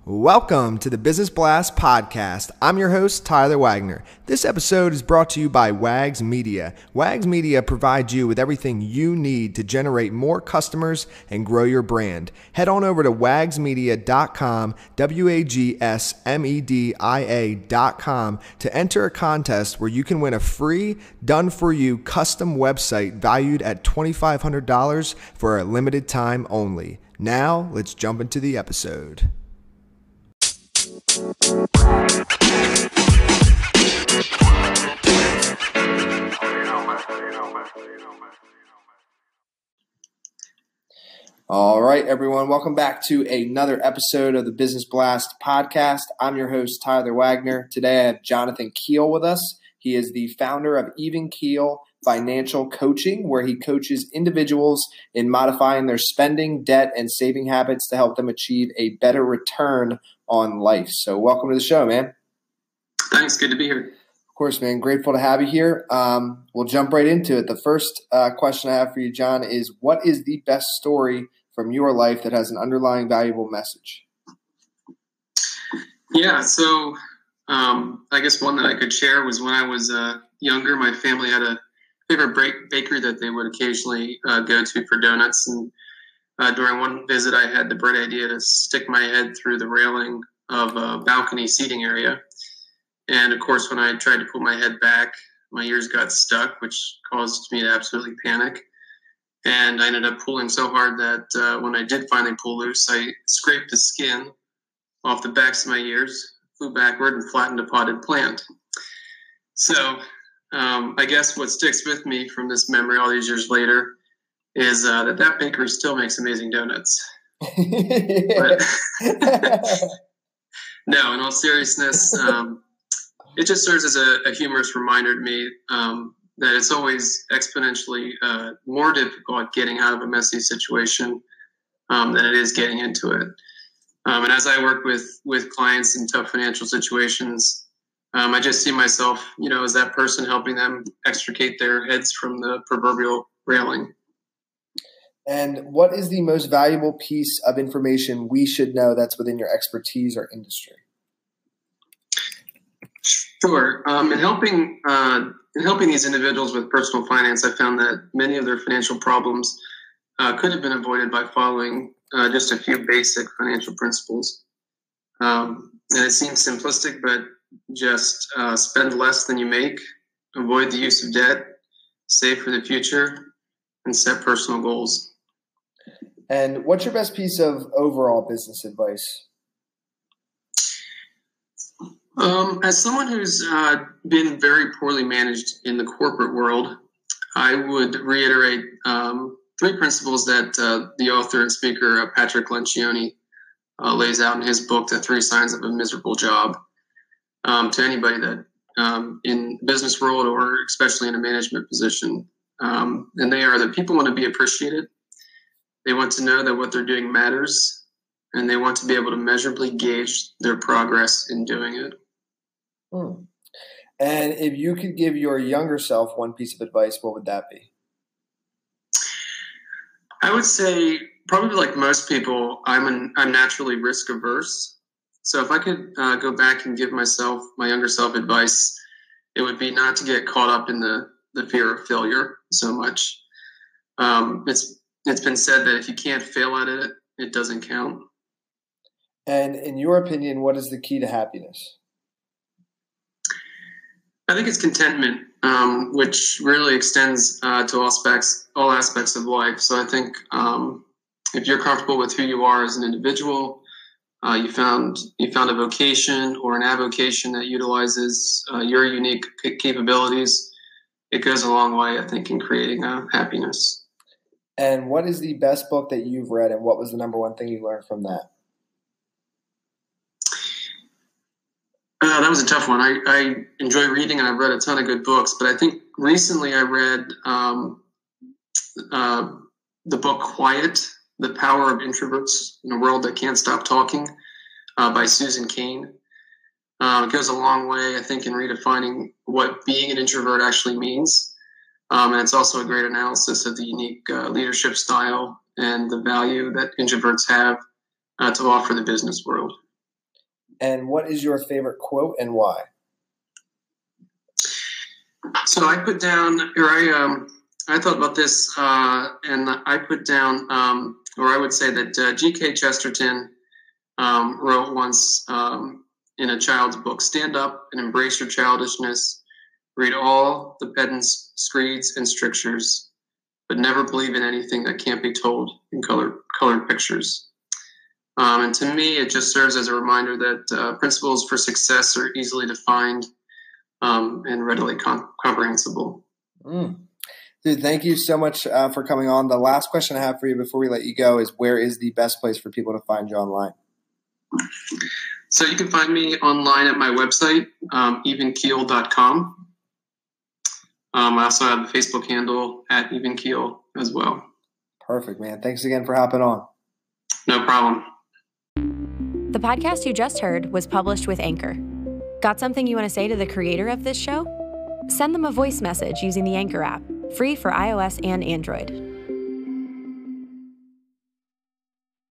Welcome to the Business Blast Podcast. I'm your host, Tyler Wagner. This episode is brought to you by Wags Media. Wags Media provides you with everything you need to generate more customers and grow your brand. Head on over to wagsmedia.com, wagsmedia.com, to enter a contest where you can win a free, done-for-you custom website valued at $2,500 for a limited time only. Now, let's jump into the episode. All right, everyone. Welcome back to another episode of the Business Blast Podcast. I'm your host, Tyler Wagner. Today I have Jonathan Kiehl with us. He is the founder of Evenkiehl Financial Coaching, where he coaches individuals in modifying their spending, debt, and saving habits to help them achieve a better return on life. So welcome to the show, man. Thanks. Good to be here. Of course, man. Grateful to have you here. We'll jump right into it. The first question I have for you, John, is what is the best story from your life that has an underlying valuable message? Yeah. So I guess one that I could share was when I was younger, my family had a favorite bakery that they would occasionally go to for donuts. And during one visit, I had the bright idea to stick my head through the railing of a balcony seating area. And of course, when I tried to pull my head back, my ears got stuck, which caused me to absolutely panic. And I ended up pulling so hard that when I did finally pull loose, I scraped the skin off the backs of my ears, flew backward, and flattened a potted plant. So I guess what sticks with me from this memory all these years later is that bakery still makes amazing donuts. But no, in all seriousness, it just serves as a humorous reminder to me that it's always exponentially more difficult getting out of a messy situation than it is getting into it. And as I work with clients in tough financial situations, I just see myself, as that person helping them extricate their heads from the proverbial railing. And what is the most valuable piece of information we should know that's within your expertise or industry? Sure. In helping these individuals with personal finance, I found that many of their financial problems could have been avoided by following just a few basic financial principles. And it seems simplistic, but just spend less than you make, avoid the use of debt, save for the future, and set personal goals. And what's your best piece of overall business advice? As someone who's been very poorly managed in the corporate world, I would reiterate three principles that the author and speaker Patrick Lencioni lays out in his book, The 3 Signs of a Miserable Job, to anybody that in the business world or especially in a management position. And they are that people want to be appreciated. They want to know that what they're doing matters, and they want to be able to measurably gauge their progress in doing it. And if you could give your younger self one piece of advice, what would that be? I would say, probably like most people, I'm naturally risk averse. So if I could go back and give my younger self advice, it would be not to get caught up in the fear of failure so much. It's been said that if you can't fail at it, it doesn't count. And in your opinion, what is the key to happiness? I think it's contentment, which really extends to all aspects of life. So I think if you're comfortable with who you are as an individual, you found a vocation or an avocation that utilizes your unique capabilities, it goes a long way, I think, in creating happiness. And what is the best book that you've read, and what was the number one thing you learned from that? That was a tough one. I enjoy reading, and I've read a ton of good books, but I think recently I read the book Quiet, The Power of Introverts in a World That Can't Stop Talking by Susan Kane. It goes a long way, I think, in redefining what being an introvert actually means. And it's also a great analysis of the unique leadership style and the value that introverts have to offer the business world. And what is your favorite quote and why? So I put down, or I thought about this, and I put down, or I would say that G.K. Chesterton wrote once in a child's book, "Stand up and embrace your childishness. Read all the pedant's screeds and strictures, but never believe in anything that can't be told in colored pictures." And to me, it just serves as a reminder that principles for success are easily defined and readily comprehensible. Dude, thank you so much for coming on. The last question I have for you before we let you go is, where is the best place for people to find you online? So you can find me online at my website, evenkiehl.com. I also have the Facebook handle at Evenkiehl as well. Perfect, man. Thanks again for hopping on. No problem. The podcast you just heard was published with Anchor. Got something you want to say to the creator of this show? Send them a voice message using the Anchor app, free for iOS and Android.